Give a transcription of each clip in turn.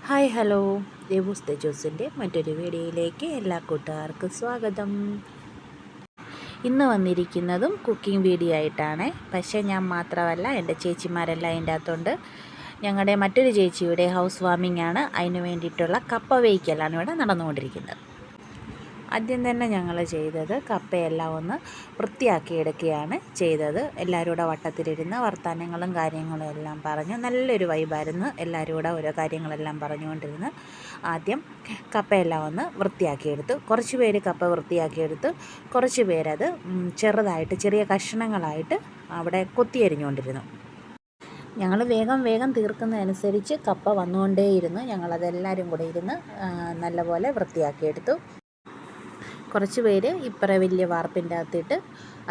Hi hello, ദേവൂസ് തേജോസിൻ്റെ മറ്റൊരു വീഡിയോയിലേക്ക് എല്ലാ കൂട്ടുകാർക്കും സ്വാഗതം. ഇന്ന് വന്നിരിക്കുന്നതും കുക്കിംഗ് വീഡിയോ ആയിട്ടാണ്. പക്ഷേ ഞാൻ മാത്രമല്ല, എൻ്റെ ചേച്ചിമാരെല്ലാം അതിൻ്റെ അകത്തുണ്ട്. ഞങ്ങളുടെ മറ്റൊരു ചേച്ചിയുടെ ഹൗസ് വാമിംഗ് ആണ്. അതിന് വേണ്ടിയിട്ടുള്ള കപ്പ വേവിക്കലാണ് ഇവിടെ നടന്നുകൊണ്ടിരിക്കുന്നത്. ആദ്യം തന്നെ ഞങ്ങൾ ചെയ്തത് കപ്പയെല്ലാം ഒന്ന് വൃത്തിയാക്കി എടുക്കുകയാണ് ചെയ്തത്. എല്ലാവരും കൂടെ വട്ടത്തിലിരുന്ന് വർത്തമാനങ്ങളും കാര്യങ്ങളും എല്ലാം പറഞ്ഞു. നല്ലൊരു വൈബായിരുന്നു. എല്ലാവരും കൂടെ ഓരോ കാര്യങ്ങളെല്ലാം പറഞ്ഞുകൊണ്ടിരുന്ന് ആദ്യം കപ്പയെല്ലാം ഒന്ന് വൃത്തിയാക്കിയെടുത്തു. കുറച്ച് പേര് കപ്പ വൃത്തിയാക്കിയെടുത്ത്, കുറച്ച് പേരത് ചെറുതായിട്ട് ചെറിയ കഷ്ണങ്ങളായിട്ട് അവിടെ കൊത്തിയരിഞ്ഞുകൊണ്ടിരുന്നു. ഞങ്ങൾ വേഗം തീർക്കുന്നതനുസരിച്ച് കപ്പ വന്നുകൊണ്ടേയിരുന്നു. ഞങ്ങളതെല്ലാവരും കൂടെ ഇരുന്ന് നല്ലപോലെ വൃത്തിയാക്കിയെടുത്തു. കുറച്ച് പേര് ഇപ്പറ വലിയ വാർപ്പിൻ്റെ അകത്തിട്ട്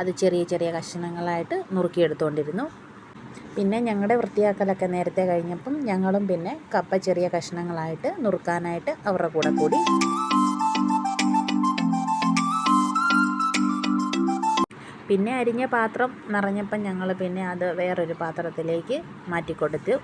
അത് ചെറിയ ചെറിയ കഷ്ണങ്ങളായിട്ട് നുറുക്കിയെടുത്തുകൊണ്ടിരുന്നു. പിന്നെ ഞങ്ങളുടെ വൃത്തിയാക്കലൊക്കെ നേരത്തെ കഴിഞ്ഞപ്പം ഞങ്ങളും പിന്നെ കപ്പ ചെറിയ കഷ്ണങ്ങളായിട്ട് നുറുക്കാനായിട്ട് അവരുടെ കൂടെ കൂടി. പിന്നെ അരിഞ്ഞ പാത്രം നിറഞ്ഞപ്പം ഞങ്ങൾ പിന്നെ അത് വേറൊരു പാത്രത്തിലേക്ക് മാറ്റിക്കൊടുത്തു.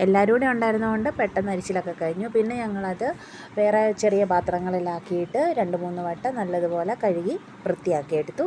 എല്ലാവരും കൂടെ ഉണ്ടായിരുന്നതുകൊണ്ട് പെട്ടെന്ന് അരിച്ചിലൊക്കെ കഴിഞ്ഞു. പിന്നെ ഞങ്ങളത് വേറെ ചെറിയ പാത്രങ്ങളിലാക്കിയിട്ട് 2-3 വട്ടം നല്ലതുപോലെ കഴുകി വൃത്തിയാക്കിയെടുത്തു.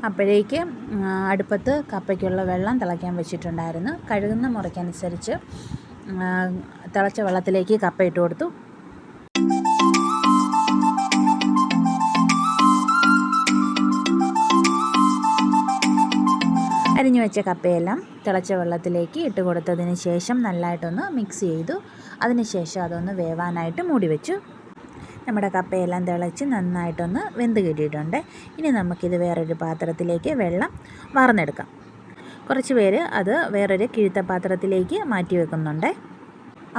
അപ്പോഴേക്ക് അടുപ്പത്ത് കപ്പയ്ക്കുള്ള വെള്ളം തിളയ്ക്കാൻ വെച്ചിട്ടുണ്ടായിരുന്നു. കഴുകുന്ന മുറയ്ക്കനുസരിച്ച് തിളച്ച വെള്ളത്തിലേക്ക് കപ്പ ഇട്ട് കൊടുത്തു. അരിഞ്ഞു വെച്ച കപ്പയെല്ലാം തിളച്ച വെള്ളത്തിലേക്ക് ഇട്ട് കൊടുത്തതിന് ശേഷം നല്ലതായിട്ടൊന്ന് മിക്സ് ചെയ്തു. അതിനുശേഷം അതൊന്ന് വേവാനായിട്ട് മൂടി വെച്ചു. നമ്മുടെ കപ്പയെല്ലാം തിളച്ച് നന്നായിട്ടൊന്ന് വെന്ത് കിട്ടിയിട്ടുണ്ട്. ഇനി നമുക്കിത് വേറൊരു പാത്രത്തിലേക്ക് വെള്ളം വാർന്നെടുക്കാം. കുറച്ച് പേര് അത് വേറൊരു കിഴുത്ത പാത്രത്തിലേക്ക് മാറ്റി വെക്കുന്നുണ്ട്.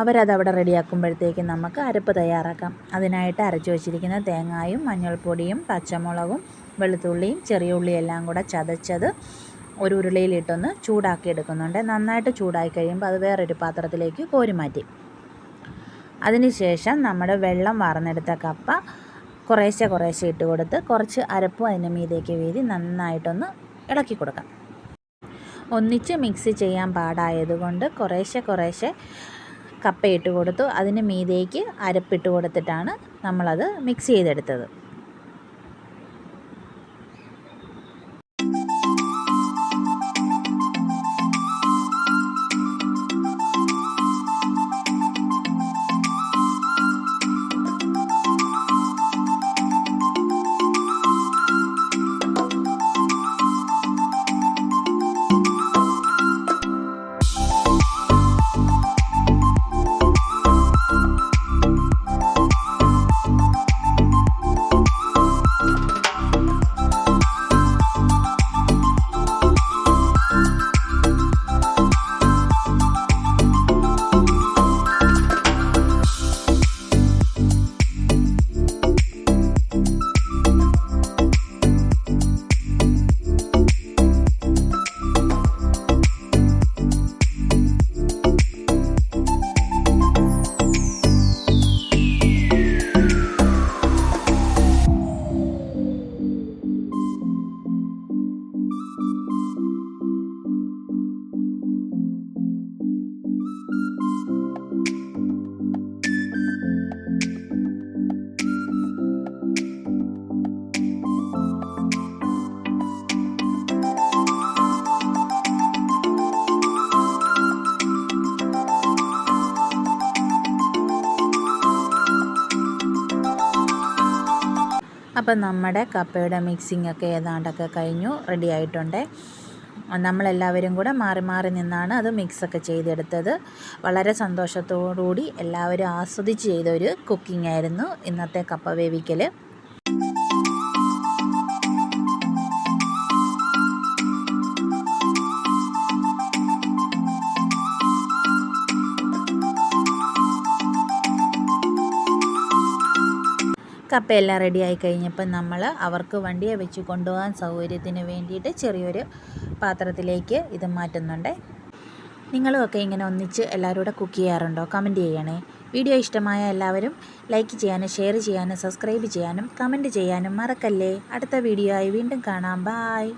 അവരതവിടെ റെഡിയാക്കുമ്പോഴത്തേക്കും നമുക്ക് അരപ്പ് തയ്യാറാക്കാം. അതിനായിട്ട് അരച്ച് വച്ചിരിക്കുന്ന തേങ്ങായും മഞ്ഞൾപ്പൊടിയും പച്ചമുളകും വെളുത്തുള്ളിയും ചെറിയ ഉള്ളിയും എല്ലാം കൂടെ ചതച്ചത് ഒരു ഉരുളിയിലിട്ടൊന്ന് ചൂടാക്കി എടുക്കുന്നുണ്ട്. നന്നായിട്ട് ചൂടായി കഴിയുമ്പോൾ അത് വേറൊരു പാത്രത്തിലേക്ക് കോരി മാറ്റി. അതിനുശേഷം നമ്മുടെ വെള്ളം വാർന്നെടുത്ത കപ്പ കുറേശ്ശെ ഇട്ട് കൊടുത്ത് കുറച്ച് അരപ്പും അതിന് മീതേക്ക് വീതി നന്നായിട്ടൊന്ന് ഇളക്കി കൊടുക്കാം. ഒന്നിച്ച് മിക്സ് ചെയ്യാൻ പാടായതുകൊണ്ട് കുറേശ്ശെ കപ്പ ഇട്ട് കൊടുത്തു. അതിന് മീതേക്ക് അരപ്പിട്ട് കൊടുത്തിട്ടാണ് നമ്മളത് മിക്സ് ചെയ്തെടുത്തത്. അപ്പം നമ്മുടെ കപ്പയുടെ മിക്സിംഗ് ഒക്കെ ഏതാണ്ടൊക്കെ കഴിഞ്ഞു, റെഡി ആയിട്ടുണ്ട്. നമ്മളെല്ലാവരും കൂടെ മാറി മാറി നിന്നാണ് അത് മിക്സൊക്കെ ചെയ്തെടുത്തത്. വളരെ സന്തോഷത്തോടുകൂടി എല്ലാവരും ആസ്വദിച്ച് ചെയ്തൊരു കുക്കിംഗ് ആയിരുന്നു ഇന്നത്തെ കപ്പ വേവിക്കൽ. കപ്പയെല്ലാം റെഡിയായി കഴിഞ്ഞപ്പോൾ നമ്മൾ അവർക്ക് വണ്ടിയെ വെച്ച് കൊണ്ടുപോകാൻ സൗകര്യത്തിന് വേണ്ടിയിട്ട് ചെറിയൊരു പാത്രത്തിലേക്ക് ഇത് മാറ്റുന്നുണ്ട്. നിങ്ങളുമൊക്കെ ഇങ്ങനെ ഒന്നിച്ച് എല്ലാവരും കൂടെ കുക്ക് ചെയ്യാറുണ്ടോ? കമൻറ്റ് ചെയ്യണേ. വീഡിയോ ഇഷ്ടമായ എല്ലാവരും ലൈക്ക് ചെയ്യാനും ഷെയർ ചെയ്യാനും സബ്സ്ക്രൈബ് ചെയ്യാനും കമൻറ്റ് ചെയ്യാനും മറക്കല്ലേ. അടുത്ത വീഡിയോ ആയി വീണ്ടും കാണാം. ബായ്.